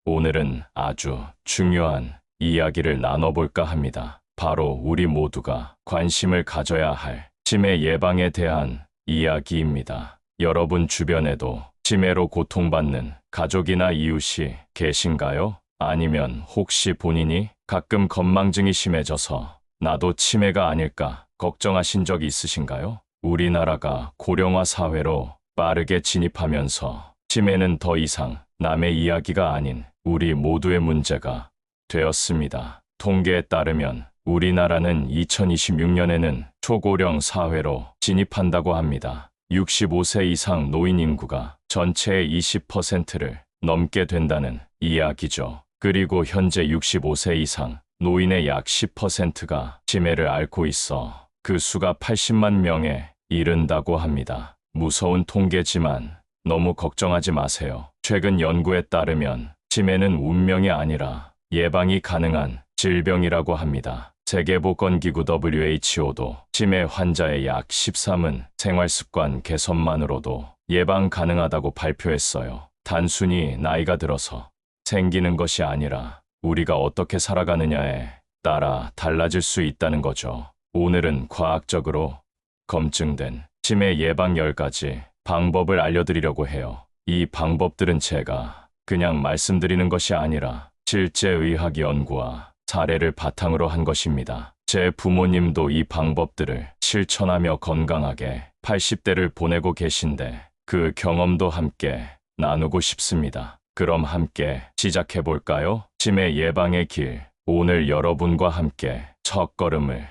오늘은 아주 중요한 이야기를 나눠볼까 합니다. 바로 우리 모두가 관심을 가져야 할 치매 예방에 대한 이야기입니다. 여러분 주변에도 치매로 고통받는 가족이나 이웃이 계신가요? 아니면 혹시 본인이 가끔 건망증이 심해져서 나도 치매가 아닐까 걱정하신 적 있으신가요? 우리나라가 고령화 사회로 빠르게 진입하면서 치매는 더 이상 남의 이야기가 아닌 우리 모두의 문제가 되었습니다. 통계에 따르면 우리나라는 2026년에는 초고령 사회로 진입한다고 합니다. 65세 이상 노인 인구가 전체의 20%를 넘게 된다는 이야기죠. 그리고 현재 65세 이상 노인의 약 10%가 치매를 앓고 있어 그 수가 80만 명에 이른다고 합니다. 무서운 통계지만 너무 걱정하지 마세요. 최근 연구에 따르면 치매는 운명이 아니라 예방이 가능한 질병이라고 합니다. 세계보건기구 WHO도 치매 환자의 약 13은 생활습관 개선만으로도 예방 가능하다고 발표했어요. 단순히 나이가 들어서 생기는 것이 아니라 우리가 어떻게 살아가느냐에 따라 달라질 수 있다는 거죠. 오늘은 과학적으로 검증된 치매 예방 10가지 방법을 알려드리려고 해요. 이 방법들은 제가 그냥 말씀드리는 것이 아니라 실제 의학 연구와 사례를 바탕으로 한 것입니다. 제 부모님도 이 방법들을 실천하며 건강하게 80대를 보내고 계신데 그 경험도 함께 나누고 싶습니다. 그럼 함께 시작해 볼까요? 치매 예방의 길. 오늘 여러분과 함께 첫걸음을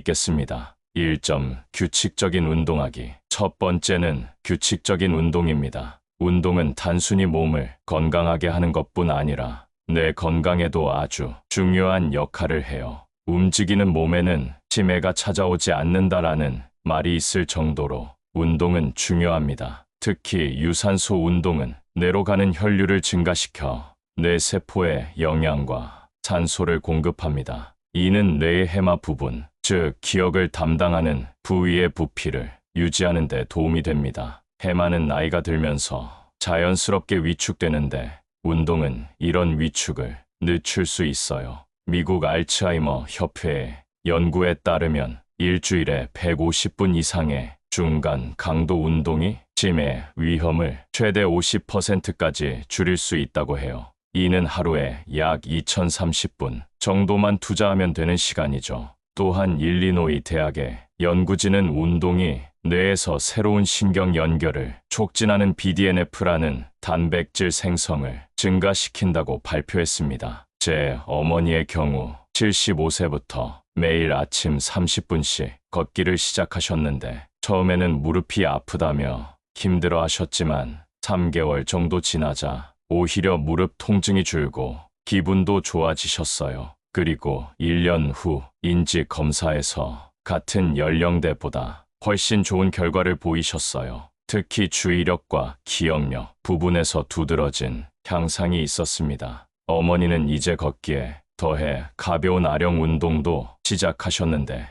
내딛겠습니다. 1점. 규칙적인 운동하기. 첫 번째는 규칙적인 운동입니다. 운동은 단순히 몸을 건강하게 하는 것뿐 아니라 뇌 건강에도 아주 중요한 역할을 해요. 움직이는 몸에는 치매가 찾아오지 않는다라는 말이 있을 정도로 운동은 중요합니다. 특히 유산소 운동은 뇌로 가는 혈류를 증가시켜 뇌 세포에 영양과 산소를 공급합니다. 이는 뇌의 해마 부분, 즉 기억을 담당하는 부위의 부피를 유지하는 데 도움이 됩니다. 해마는 나이가 들면서 자연스럽게 위축되는데 운동은 이런 위축을 늦출 수 있어요. 미국 알츠하이머 협회의 연구에 따르면 일주일에 150분 이상의 중간 강도 운동이 치매 위험을 최대 50%까지 줄일 수 있다고 해요. 이는 하루에 약 2030분 정도만 투자하면 되는 시간이죠. 또한 일리노이 대학의 연구진은 운동이 뇌에서 새로운 신경 연결을 촉진하는 BDNF라는 단백질 생성을 증가시킨다고 발표했습니다. 제 어머니의 경우 75세부터 매일 아침 30분씩 걷기를 시작하셨는데 처음에는 무릎이 아프다며 힘들어 하셨지만 3개월 정도 지나자 오히려 무릎 통증이 줄고 기분도 좋아지셨어요. 그리고 1년 후 인지 검사에서 같은 연령대보다 훨씬 좋은 결과를 보이셨어요. 특히 주의력과 기억력 부분에서 두드러진 향상이 있었습니다. 어머니는 이제 걷기에 더해 가벼운 아령 운동도 시작하셨는데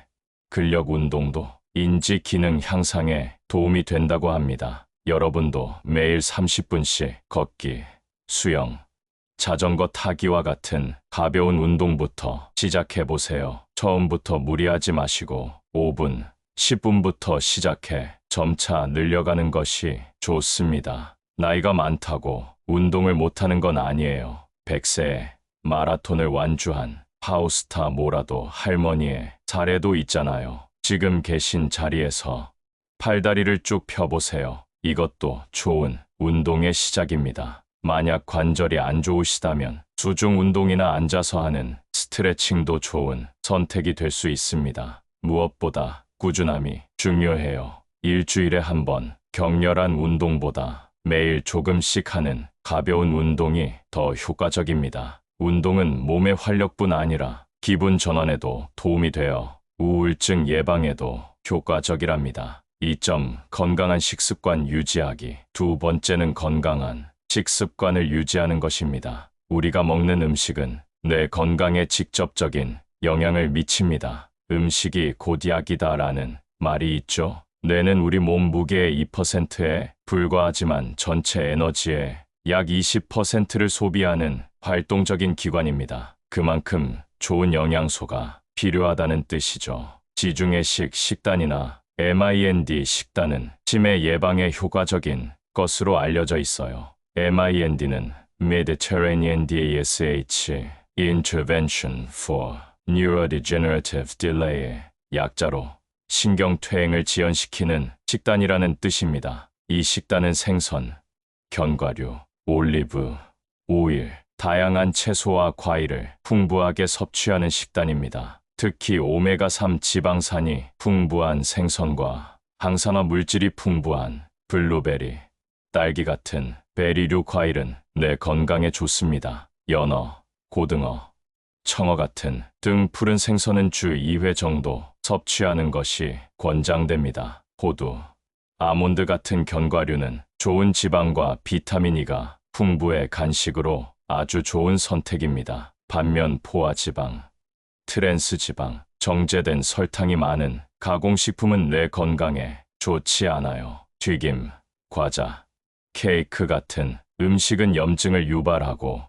근력 운동도 인지 기능 향상에 도움이 된다고 합니다. 여러분도 매일 30분씩 걷기, 수영, 자전거 타기와 같은 가벼운 운동부터 시작해보세요. 처음부터 무리하지 마시고 5분, 10분부터 시작해 점차 늘려가는 것이 좋습니다. 나이가 많다고 운동을 못하는 건 아니에요. 100세에 마라톤을 완주한 파우스타 모라도 할머니의 사례도 있잖아요. 지금 계신 자리에서 팔다리를 쭉 펴보세요. 이것도 좋은 운동의 시작입니다. 만약 관절이 안 좋으시다면 수중 운동이나 앉아서 하는 스트레칭도 좋은 선택이 될 수 있습니다. 무엇보다 꾸준함이 중요해요. 일주일에 한 번 격렬한 운동보다 매일 조금씩 하는 가벼운 운동이 더 효과적입니다. 운동은 몸의 활력뿐 아니라 기분 전환에도 도움이 되어 우울증 예방에도 효과적이랍니다. 2점. 건강한 식습관 유지하기. 두 번째는 건강한 식습관을 유지하는 것입니다. 우리가 먹는 음식은 뇌 건강에 직접적인 영향을 미칩니다. 음식이 곧 약이다라는 말이 있죠. 뇌는 우리 몸 무게의 2%에 불과하지만 전체 에너지의 약 20%를 소비하는 활동적인 기관입니다. 그만큼 좋은 영양소가 필요하다는 뜻이죠. 지중해식 식단이나 MIND 식단은 치매 예방에 효과적인 것으로 알려져 있어요. MIND는 Mediterranean DASH Intervention for Neurodegenerative Delay의 약자로 신경퇴행을 지연시키는 식단이라는 뜻입니다. 이 식단은 생선, 견과류, 올리브, 오일, 다양한 채소와 과일을 풍부하게 섭취하는 식단입니다. 특히 오메가3 지방산이 풍부한 생선과 항산화 물질이 풍부한 블루베리, 딸기 같은 베리류 과일은 내 건강에 좋습니다. 연어, 고등어, 청어 같은 등 푸른 생선은 주 2회 정도 섭취하는 것이 권장됩니다. 호두, 아몬드 같은 견과류는 좋은 지방과 비타민 E가 풍부해 간식으로 아주 좋은 선택입니다. 반면 포화지방, 트랜스지방, 정제된 설탕이 많은 가공식품은 내 건강에 좋지 않아요. 튀김, 과자, 케이크 같은 음식은 염증을 유발하고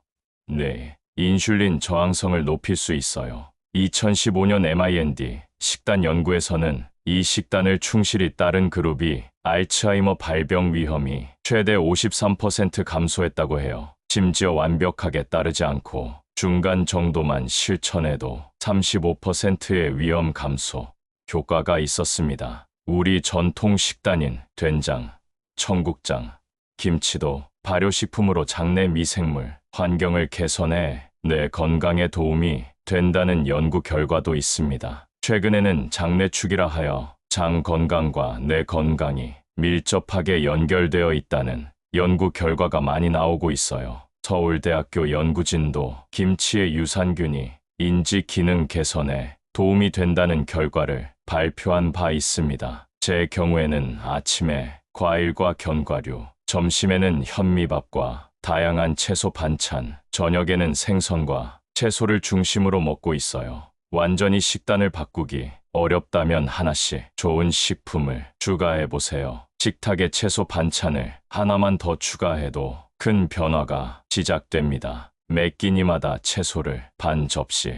뇌, 인슐린 저항성을 높일 수 있어요. 2015년 MIND 식단 연구에서는 이 식단을 충실히 따른 그룹이 알츠하이머 발병 위험이 최대 53% 감소했다고 해요. 심지어 완벽하게 따르지 않고 중간 정도만 실천해도 35%의 위험 감소 효과가 있었습니다. 우리 전통 식단인 된장, 청국장, 김치도 발효식품으로 장내 미생물, 환경을 개선해 내 건강에 도움이 된다는 연구 결과도 있습니다. 최근에는 장내축이라 하여 장 건강과 내 건강이 밀접하게 연결되어 있다는 연구 결과가 많이 나오고 있어요. 서울대학교 연구진도 김치의 유산균이 인지 기능 개선에 도움이 된다는 결과를 발표한 바 있습니다. 제 경우에는 아침에 과일과 견과류, 점심에는 현미밥과 다양한 채소 반찬, 저녁에는 생선과 채소를 중심으로 먹고 있어요. 완전히 식단을 바꾸기 어렵다면 하나씩 좋은 식품을 추가해 보세요. 식탁에 채소 반찬을 하나만 더 추가해도 큰 변화가 시작됩니다. 매 끼니마다 채소를 반 접시,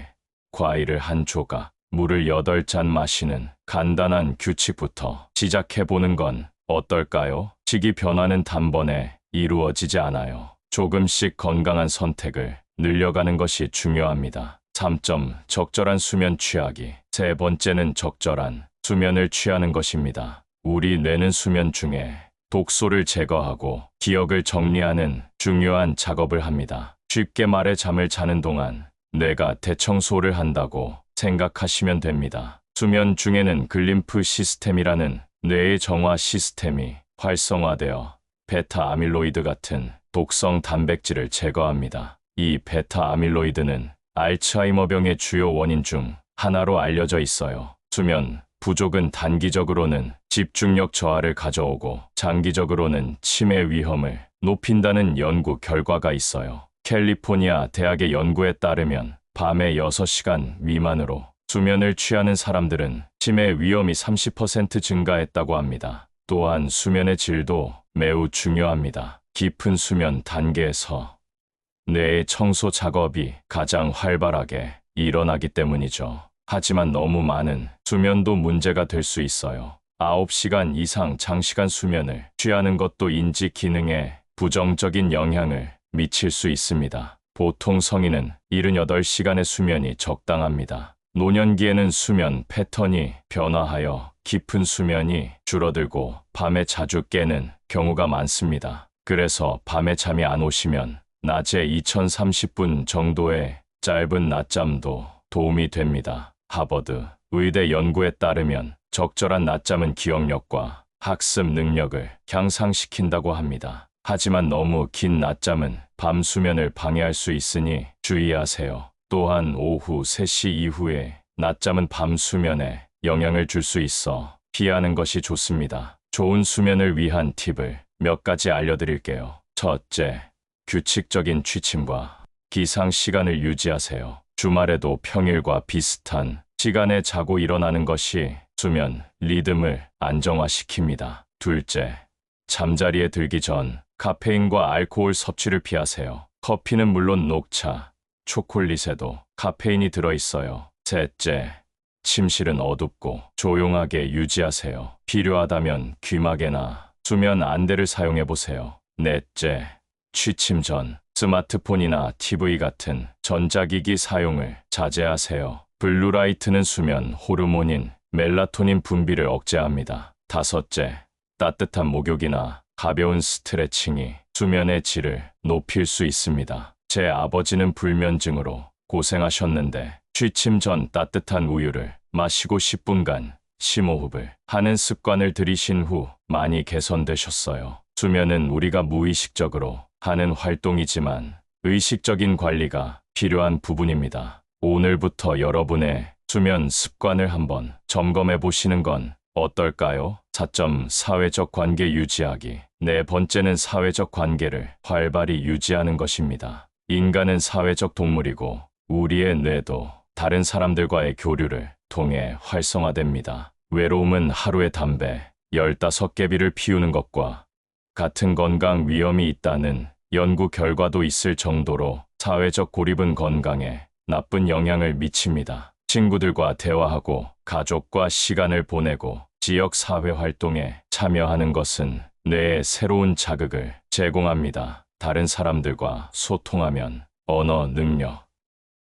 과일을 한 조각, 물을 8잔 마시는 간단한 규칙부터 시작해보는 건 어떨까요? 식이 변화는 단번에 이루어지지 않아요. 조금씩 건강한 선택을 늘려가는 것이 중요합니다. 3점 적절한 수면 취하기. 세 번째는 적절한 수면을 취하는 것입니다. 우리 뇌는 수면 중에 독소를 제거하고 기억을 정리하는 중요한 작업을 합니다. 쉽게 말해 잠을 자는 동안 뇌가 대청소를 한다고 생각하시면 됩니다. 수면 중에는 글림프 시스템이라는 뇌의 정화 시스템이 활성화되어 베타 아밀로이드 같은 독성 단백질을 제거합니다. 이 베타 아밀로이드는 알츠하이머병의 주요 원인 중 하나로 알려져 있어요. 수면 부족은 단기적으로는 집중력 저하를 가져오고 장기적으로는 치매 위험을 높인다는 연구 결과가 있어요. 캘리포니아 대학의 연구에 따르면 밤에 6시간 미만으로 수면을 취하는 사람들은 치매 위험이 30% 증가했다고 합니다. 또한 수면의 질도 매우 중요합니다. 깊은 수면 단계에서 뇌의 청소 작업이 가장 활발하게 일어나기 때문이죠. 하지만 너무 많은 수면도 문제가 될 수 있어요. 9시간 이상 장시간 수면을 취하는 것도 인지 기능에 부정적인 영향을 미칠 수 있습니다. 보통 성인은 78시간의 수면이 적당합니다. 노년기에는 수면 패턴이 변화하여 깊은 수면이 줄어들고 밤에 자주 깨는 경우가 많습니다. 그래서 밤에 잠이 안 오시면 낮에 2030분 정도의 짧은 낮잠도 도움이 됩니다. 하버드 의대 연구에 따르면 적절한 낮잠은 기억력과 학습 능력을 향상시킨다고 합니다. 하지만 너무 긴 낮잠은 밤 수면을 방해할 수 있으니 주의하세요. 또한 오후 3시 이후에 낮잠은 밤 수면에 영향을 줄 수 있어 피하는 것이 좋습니다. 좋은 수면을 위한 팁을 몇 가지 알려드릴게요. 첫째, 규칙적인 취침과 기상 시간을 유지하세요. 주말에도 평일과 비슷한 시간에 자고 일어나는 것이 수면 리듬을 안정화시킵니다. 둘째, 잠자리에 들기 전 카페인과 알코올 섭취를 피하세요. 커피는 물론 녹차, 초콜릿에도 카페인이 들어있어요. 셋째, 침실은 어둡고 조용하게 유지하세요. 필요하다면 귀마개나 수면 안대를 사용해보세요. 넷째, 취침 전 스마트폰이나 TV 같은 전자기기 사용을 자제하세요. 블루라이트는 수면 호르몬인 멜라토닌 분비를 억제합니다. 다섯째, 따뜻한 목욕이나 가벼운 스트레칭이 수면의 질을 높일 수 있습니다. 제 아버지는 불면증으로 고생하셨는데 취침 전 따뜻한 우유를 마시고 10분간 심호흡을 하는 습관을 들이신 후 많이 개선되셨어요. 수면은 우리가 무의식적으로 하는 활동이지만 의식적인 관리가 필요한 부분입니다. 오늘부터 여러분의 수면 습관을 한번 점검해 보시는 건 어떨까요? 4점 사회적 관계 유지하기. 네 번째는 사회적 관계를 활발히 유지하는 것입니다. 인간은 사회적 동물이고 우리의 뇌도 다른 사람들과의 교류를 통해 활성화됩니다. 외로움은 하루에 담배 15개비를 피우는 것과 같은 건강 위험이 있다는 연구 결과도 있을 정도로 사회적 고립은 건강에 나쁜 영향을 미칩니다. 친구들과 대화하고 가족과 시간을 보내고 지역 사회 활동에 참여하는 것은 뇌에 새로운 자극을 제공합니다. 다른 사람들과 소통하면 언어 능력,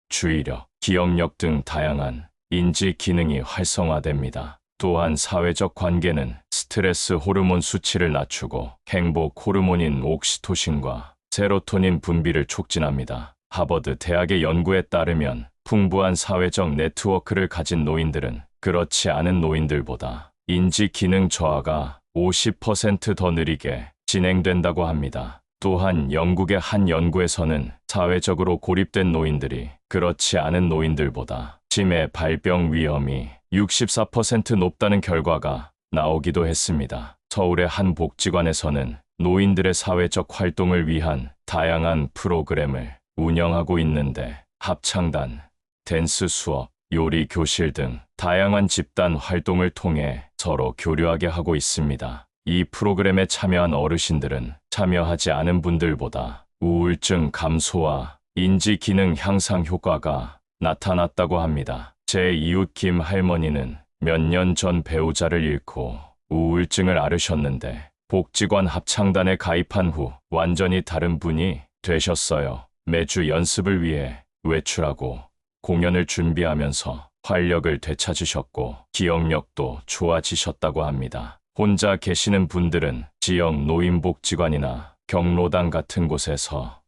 주의력, 기억력 등 다양한 인지 기능이 활성화됩니다. 또한 사회적 관계는 스트레스 호르몬 수치를 낮추고 행복 호르몬인 옥시토신과 세로토닌 분비를 촉진합니다. 하버드 대학의 연구에 따르면 풍부한 사회적 네트워크를 가진 노인들은 그렇지 않은 노인들보다 인지 기능 저하가 50% 더 느리게 진행된다고 합니다. 또한 영국의 한 연구에서는 사회적으로 고립된 노인들이 그렇지 않은 노인들보다 치매 발병 위험이 64% 높다는 결과가 나오기도 했습니다. 서울의 한 복지관에서는 노인들의 사회적 활동을 위한 다양한 프로그램을 운영하고 있는데 합창단, 댄스 수업, 요리 교실 등 다양한 집단 활동을 통해 서로 교류하게 하고 있습니다. 이 프로그램에 참여한 어르신들은 참여하지 않은 분들보다 우울증 감소와 인지 기능 향상 효과가 나타났다고 합니다. 제 이웃 김 할머니는 몇 년 전 배우자를 잃고 우울증을 앓으셨는데 복지관 합창단에 가입한 후 완전히 다른 분이 되셨어요. 매주 연습을 위해 외출하고 공연을 준비하면서 활력을 되찾으셨고 기억력도 좋아지셨다고 합니다. 혼자 계시는 분들은 지역 노인복지관이나 경로당 같은 곳에서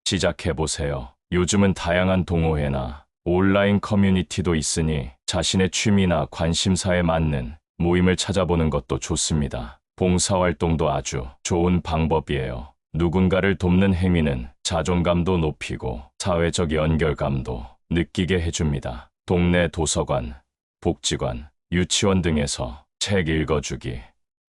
시작해보세요. 요즘은 다양한 동호회나 온라인 커뮤니티도 있으니 자신의 취미나 관심사에 맞는 모임을 찾아보는 것도 좋습니다. 봉사활동도 아주 좋은 방법이에요. 누군가를 돕는 행위는 자존감도 높이고 사회적 연결감도 느끼게 해줍니다. 동네 도서관, 복지관, 유치원 등에서 책 읽어주기,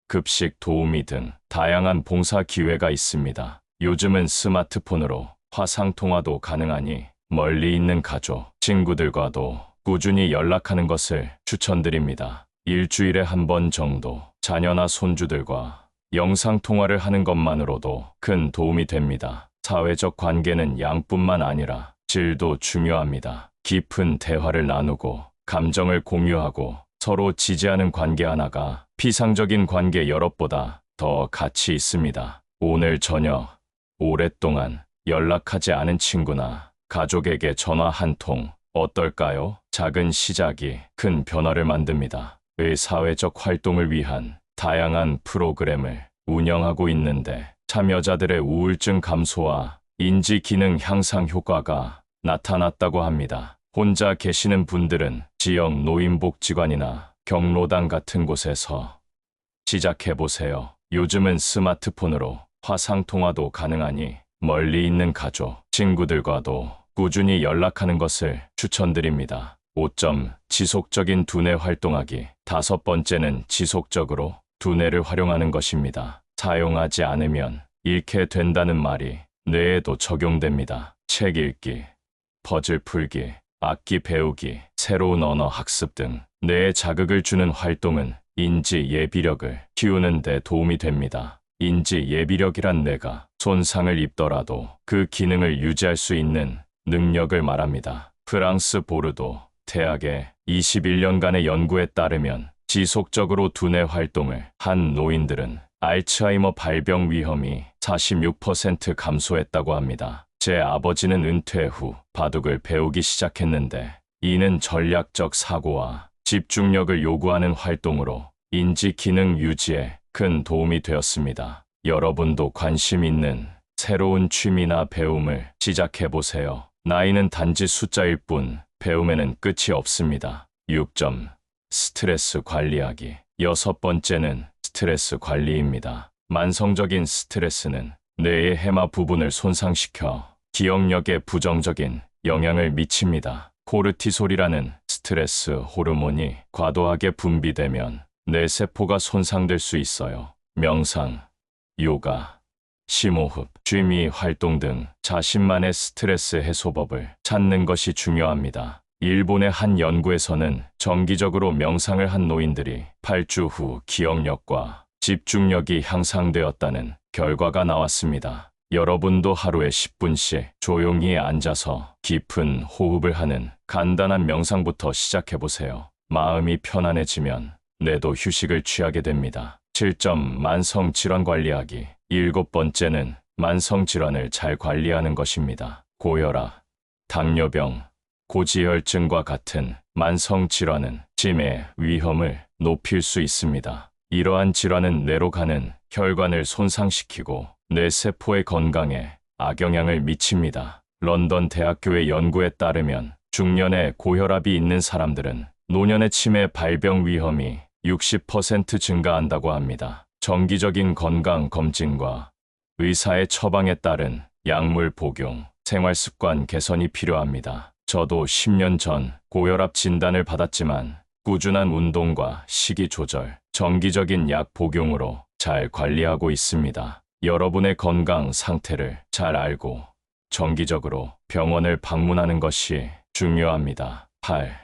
급식 도우미 등 다양한 봉사 기회가 있습니다. 요즘은 스마트폰으로 화상통화도 가능하니 멀리 있는 가족, 친구들과도 꾸준히 연락하는 것을 추천드립니다. 일주일에 한 번 정도 자녀나 손주들과 영상통화를 하는 것만으로도 큰 도움이 됩니다. 사회적 관계는 양뿐만 아니라 질도 중요합니다. 깊은 대화를 나누고 감정을 공유하고 서로 지지하는 관계 하나가 피상적인 관계 여럿보다 더 가치 있습니다. 오늘 저녁 오랫동안 연락하지 않은 친구나 가족에게 전화 한 통 어떨까요? 작은 시작이 큰 변화를 만듭니다. 의 사회적 활동을 위한 다양한 프로그램을 운영하고 있는데 참여자들의 우울증 감소와 인지 기능 향상 효과가 나타났다고 합니다. 혼자 계시는 분들은 지역 노인복지관이나 경로당 같은 곳에서 시작해보세요. 요즘은 스마트폰으로 화상통화도 가능하니 멀리 있는 가족, 친구들과도 꾸준히 연락하는 것을 추천드립니다. 5점 지속적인 두뇌 활동하기. 5번째는 지속적으로 두뇌를 활용하는 것입니다. 사용하지 않으면 잃게 된다는 말이 뇌에도 적용됩니다. 책 읽기, 퍼즐 풀기, 악기 배우기, 새로운 언어 학습 등 뇌에 자극을 주는 활동은 인지 예비력을 키우는 데 도움이 됩니다. 인지 예비력이란 뇌가 손상을 입더라도 그 기능을 유지할 수 있는 능력을 말합니다. 프랑스 보르도 대학의 21년간의 연구에 따르면 지속적으로 두뇌 활동을 한 노인들은 알츠하이머 발병 위험이 46% 감소했다고 합니다. 제 아버지는 은퇴 후 바둑을 배우기 시작했는데 이는 전략적 사고와 집중력을 요구하는 활동으로 인지 기능 유지에 큰 도움이 되었습니다. 여러분도 관심 있는 새로운 취미나 배움을 시작해 보세요. 나이는 단지 숫자일 뿐 배움에는 끝이 없습니다. 6점. 스트레스 관리하기. 6번째는 스트레스 관리입니다. 만성적인 스트레스는 뇌의 해마 부분을 손상시켜 기억력에 부정적인 영향을 미칩니다. 코르티솔이라는 스트레스 호르몬이 과도하게 분비되면 뇌세포가 손상될 수 있어요. 명상, 요가, 심호흡, 취미 활동 등 자신만의 스트레스 해소법을 찾는 것이 중요합니다. 일본의 한 연구에서는 정기적으로 명상을 한 노인들이 8주 후 기억력과 집중력이 향상되었다는 결과가 나왔습니다. 여러분도 하루에 10분씩 조용히 앉아서 깊은 호흡을 하는 간단한 명상부터 시작해보세요. 마음이 편안해지면 뇌도 휴식을 취하게 됩니다. 7점. 만성 질환 관리하기. 7번째는 만성 질환을 잘 관리하는 것입니다. 고혈압, 당뇨병, 고지혈증과 같은 만성 질환은 치매 위험을 높일 수 있습니다. 이러한 질환은 뇌로 가는 혈관을 손상시키고 뇌세포의 건강에 악영향을 미칩니다. 런던 대학교의 연구에 따르면 중년에 고혈압이 있는 사람들은 노년의 치매 발병 위험이 60% 증가한다고 합니다. 정기적인 건강 검진과 의사의 처방에 따른 약물 복용, 생활습관 개선이 필요합니다. 저도 10년 전 고혈압 진단을 받았지만 꾸준한 운동과 식이 조절, 정기적인 약 복용으로 잘 관리하고 있습니다. 여러분의 건강 상태를 잘 알고 정기적으로 병원을 방문하는 것이 중요합니다. 8.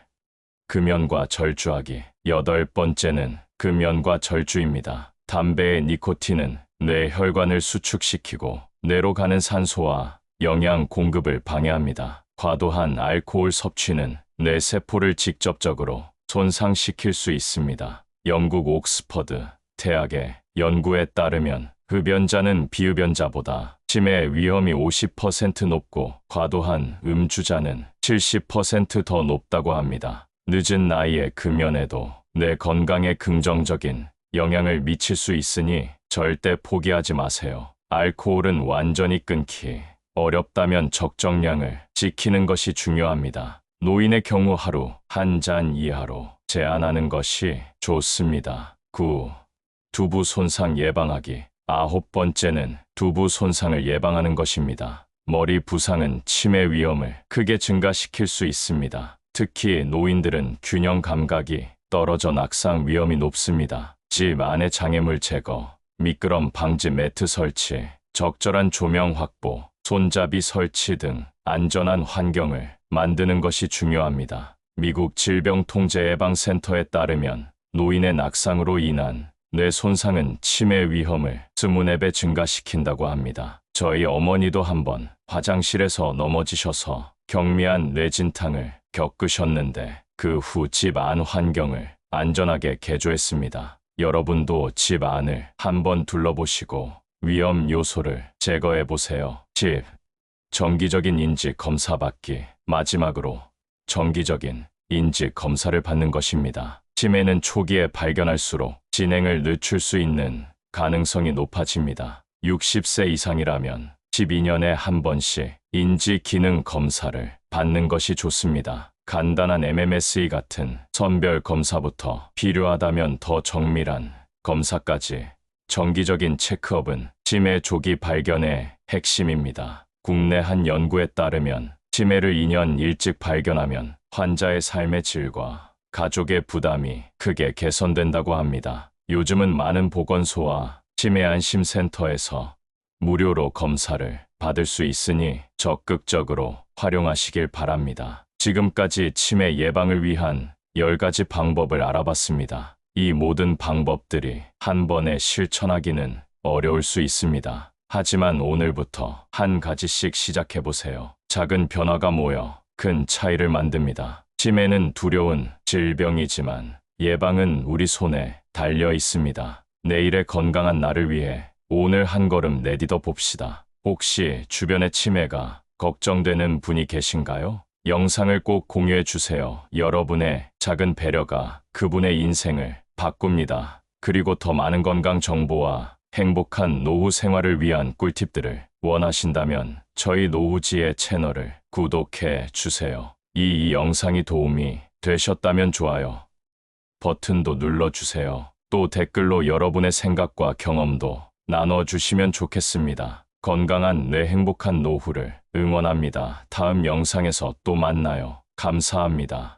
금연과 절주하기. 8번째는 금연과 절주입니다. 담배의 니코틴은 뇌 혈관을 수축시키고 뇌로 가는 산소와 영양 공급을 방해합니다. 과도한 알코올 섭취는 뇌 세포를 직접적으로 손상시킬 수 있습니다. 영국 옥스퍼드 대학의 연구에 따르면 흡연자는 비흡연자보다 치매 위험이 50% 높고 과도한 음주자는 70% 더 높다고 합니다. 늦은 나이에 금연해도 뇌 건강에 긍정적인 영향을 미칠 수 있으니 절대 포기하지 마세요. 알코올은 완전히 끊기 어렵다면 적정량을 지키는 것이 중요합니다. 노인의 경우 하루 한 잔 이하로 제한하는 것이 좋습니다. 9. 두부 손상 예방하기. 9번째는 두부 손상을 예방하는 것입니다. 머리 부상은 치매 위험을 크게 증가시킬 수 있습니다. 특히 노인들은 균형 감각이 떨어져 낙상 위험이 높습니다. 집 안의 장애물 제거, 미끄럼 방지 매트 설치, 적절한 조명 확보, 손잡이 설치 등 안전한 환경을 만드는 것이 중요합니다. 미국 질병통제예방센터에 따르면 노인의 낙상으로 인한 뇌 손상은 치매 위험을 20배 증가시킨다고 합니다. 저희 어머니도 한번 화장실에서 넘어지셔서 경미한 뇌진탕을 겪으셨는데 그 후 집 안 환경을 안전하게 개조했습니다. 여러분도 집 안을 한번 둘러보시고 위험 요소를 제거해 보세요. 집, 정기적인 인지 검사 받기. 마지막으로 정기적인 인지 검사를 받는 것입니다. 치매는 초기에 발견할수록 진행을 늦출 수 있는 가능성이 높아집니다. 60세 이상이라면 12년에 한 번씩 인지 기능 검사를 받는 것이 좋습니다. 간단한 MMSE 같은 선별 검사부터 필요하다면 더 정밀한 검사까지 정기적인 체크업은 치매 조기 발견의 핵심입니다. 국내 한 연구에 따르면 치매를 2년 일찍 발견하면 환자의 삶의 질과 가족의 부담이 크게 개선된다고 합니다. 요즘은 많은 보건소와 치매 안심센터에서 무료로 검사를 받을 수 있으니 적극적으로 활용하시길 바랍니다. 지금까지 치매 예방을 위한 10가지 방법을 알아봤습니다. 이 모든 방법들이 한 번에 실천하기는 어려울 수 있습니다. 하지만 오늘부터 한 가지씩 시작해 보세요. 작은 변화가 모여 큰 차이를 만듭니다. 치매는 두려운 질병이지만 예방은 우리 손에 달려 있습니다. 내일의 건강한 나를 위해 오늘 한 걸음 내딛어 봅시다. 혹시 주변에 치매가 걱정되는 분이 계신가요? 영상을 꼭 공유해 주세요. 여러분의 작은 배려가 그분의 인생을 바꿉니다. 그리고 더 많은 건강 정보와 행복한 노후 생활을 위한 꿀팁들을 원하신다면 저희 노후지의 채널을 구독해 주세요. 이 영상이 도움이 되셨다면 좋아요 버튼도 눌러주세요. 또 댓글로 여러분의 생각과 경험도 나눠주시면 좋겠습니다. 건강한 뇌 행복한 노후를 응원합니다. 다음 영상에서 또 만나요. 감사합니다.